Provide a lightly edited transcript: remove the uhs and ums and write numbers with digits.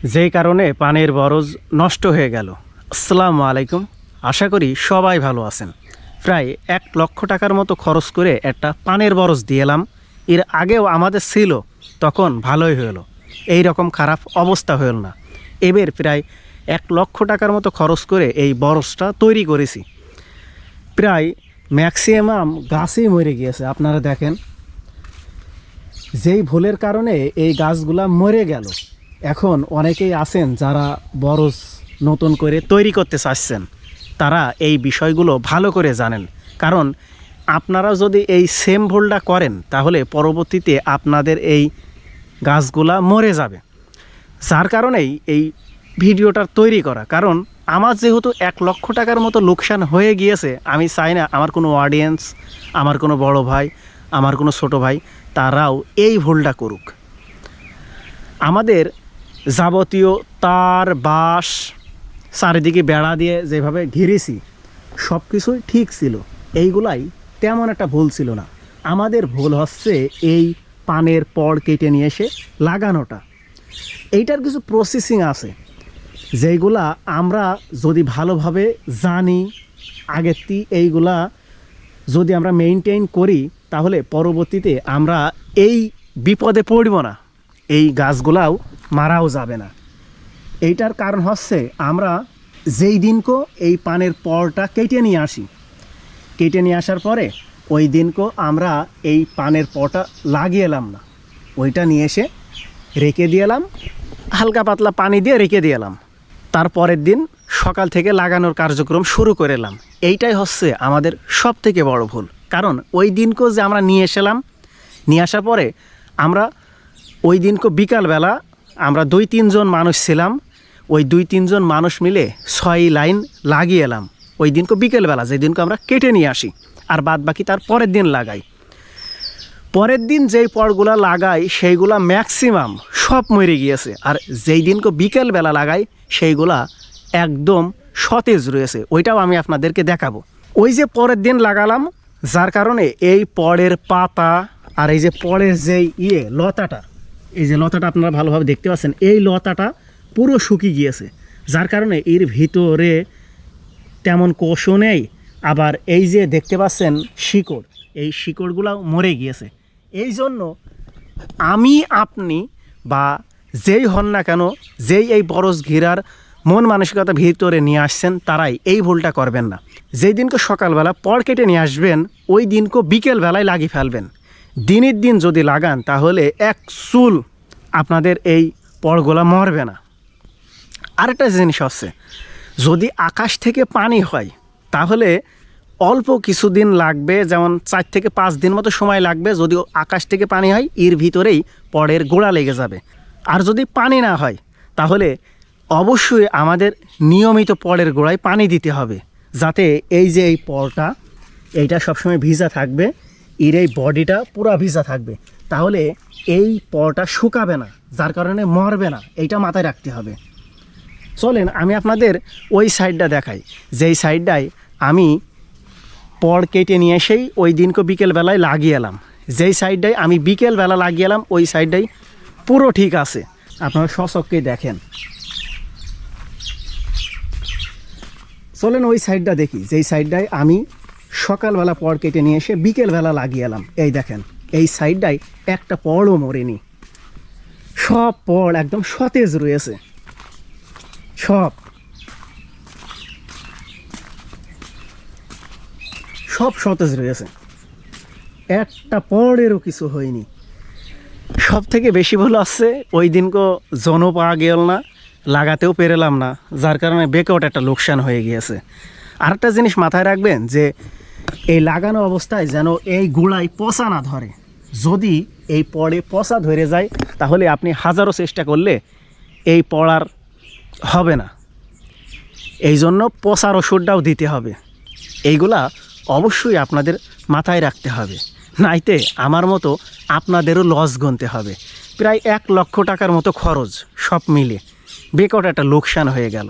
যেই কারণে পানের বরজ নষ্ট হয়ে গেল। আসসালামু আলাইকুম, আশা করি সবাই ভালো আছেন। প্রায় 1 লক্ষ টাকার মতো খরচ করে একটা পানের বরজ দিয়েলাম। এর আগেও আমাদের ছিল, তখন ভালোই হলো, এই রকম খারাপ অবস্থা হলো না। এবার প্রায় 1 লক্ষ টাকার মতো খরচ করে এই বরজটা তৈরি করেছি। প্রায় ম্যাক্সিমাম গাছই মরে গিয়েছে। আপনারা দেখেন, যেই ভুলের কারণে এই গাছগুলা মরে গেল। এখন অনেকেই আছেন যারা বরজ নতুন করে তৈরি করতে চাচ্ছেন, তারা এই বিষয়গুলো ভালো করে জানেন। কারণ আপনারা যদি এই সেম ভুলটা করেন, তাহলে পরবর্তীতে আপনাদের এই গাছগুলা মরে যাবে। যার কারণেই এই ভিডিওটা তৈরি করা। কারণ আমার যেহেতু 1 লক্ষ টাকার মতো লোকসান হয়ে গিয়েছে, আমি চাই না আমার কোনো অডিয়েন্স, আমার কোনো বড় ভাই, আমার কোনো ছোট ভাই তারাও এই ভুলটা করুক। আমাদের যাবতীয় তার বাঁশ চারিদিকে বেড়া দিয়ে যেভাবে ঘিরেছি, সব কিছুই ঠিক ছিল। এইগুলাই তেমন একটা ভুল ছিল না। আমাদের ভুল হচ্ছে এই পানের পড় কেটে নিয়ে এসে লাগানোটা। এইটার কিছু প্রসেসিং আছে, যেইগুলা আমরা যদি ভালোভাবে জানি আগেরটি, এইগুলা যদি আমরা মেইনটেইন করি, তাহলে পরবর্তীতে আমরা এই বিপদে পড়ব না, এই গাছগুলাও মারাও যাবে না। এইটার কারণ হচ্ছে আমরা যেই দিনকো এই পানের পড়টা কেটে নিয়ে আসি, কেটে নিয়ে আসার পরে ওই দিনকো আমরা এই পানের পড়টা লাগিয়ে এলাম না, ওইটা নিয়ে এসে রেখে দিয়েলাম, হালকা পাতলা পানি দিয়ে রেখে দিয়েলাম। তারপরের দিন সকাল থেকে লাগানোর কার্যক্রম শুরু করে এলাম। এইটাই হচ্ছে আমাদের সব থেকে বড় ভুল। কারণ ওই দিনকো যে আমরা নিয়ে এসেলাম, নিয়ে আসার পরে আমরা ওই দিনকো বিকালবেলা আমরা 2-3 জন মানুষ ছিলাম, ওই 2-3 জন মানুষ মিলে 6 লাইন লাগিয়ে এলাম ওই দিনকো বিকেলবেলা, যে দিনকো আমরা কেটে নিয়ে আসি, আর বাদ বাকি তার পরের দিন লাগাই। পরের দিন যেই পড়গুলা লাগাই সেইগুলা ম্যাক্সিমাম সব মরে গিয়েছে, আর যেই দিনকো বিকেলবেলা লাগাই সেইগুলা একদম সতেজ রয়েছে। ওইটাও আমি আপনাদেরকে দেখাবো। ওই যে পরের দিন লাগালাম, যার কারণে এই পড়ের পাতা আর এই যে পড়ের যেই লতাটা, এই যে লতাটা আপনারা ভালোভাবে দেখতে পাচ্ছেন, এই লতাটা পুরো শুকিয়ে গিয়েছে। যার কারণে এর ভিতরে তেমন কোষও নেই। আবার এই যে দেখতে পাচ্ছেন শিকড়, এই শিকড়গুলো মরে গিয়েছে। এই জন্য আমি, আপনি বা যেই হন না কেন, যেই এই বরজ ঘিরার মন মানসিকতা ভিতরে নিয়ে আসছেন, তারাই এই ভুলটা করবেন না। যেই দিনকে সকালবেলা পড় কেটে নিয়ে আসবেন, ওই দিনকে বিকেলবেলায় লাগিয়ে ফেলবেন। দিনের দিন যদি লাগান, তাহলে এক চুল আপনাদের এই পড়গুলা মরবে না। আরেকটা জিনিস হচ্ছে, যদি আকাশ থেকে পানি হয়, তাহলে অল্প কিছুদিন লাগবে, যেমন 4 থেকে 5 দিন মতো সময় লাগবে। যদি আকাশ থেকে পানি হয়, এর ভিতরেই পড়ের গোড়া লেগে যাবে। আর যদি পানি না হয়, তাহলে অবশ্যই আমাদের নিয়মিত পড়ের গোড়ায় পানি দিতে হবে, যাতে এই যে এই পড়টা, এইটা সবসময় ভিজা থাকবে, এর এই বডিটা পুরা ভিজা থাকবে। তাহলে এই পড়টা শুকাবে না, যার কারণে মরবে না। এইটা মাথায় রাখতে হবে। চলেন আমি আপনাদের ওই সাইডটা দেখাই, যেই সাইডটায় আমি পড় কেটে নিয়ে এসেই ওই দিনকে বিকেলবেলায় লাগিয়ে এলাম। যেই সাইডটায় আমি বিকেলবেলা লাগিয়ে এলাম, ওই সাইডটাই পুরো ঠিক আছে। আপনারা স্বচক্ষে দেখেন। চলেন ওই সাইডটা দেখি, যেই সাইডটায় আমি সকালবেলা পড় কেটে নিয়ে এসে বিকেলবেলা লাগিয়ে এলাম। এই দেখেন, এই সাইডটায় একটা পড়ও মরেনি, সব পড় একদম সতেজ রয়েছে। সব সতেজ রয়েছে, একটা পড়েরও কিছু হয়নি। সব থেকে বেশি ভুল আসছে, ওই দিনকে জনও পাওয়া গেল না, লাগাতেও পেরেলাম না, যার কারণে বেকআউট একটা লোকসান হয়ে গিয়েছে। আরেকটা জিনিস মাথায় রাখবেন, যে এই লাগানো অবস্থায় যেন এই গোড়ায় পচা না ধরে। যদি এই পড়ে পচা ধরে যায়, তাহলে আপনি হাজারো চেষ্টা করলে এই পড়ার হবে না। এই জন্য পচার ওষুধটাও দিতে হবে। এইগুলা অবশ্যই আপনাদের মাথায় রাখতে হবে, নাইতে আমার মতো আপনাদেরও লস গুনতে হবে। প্রায় 1 লক্ষ টাকার মতো খরচ, সব মিলে বেকআউট একটা লোকসান হয়ে গেল।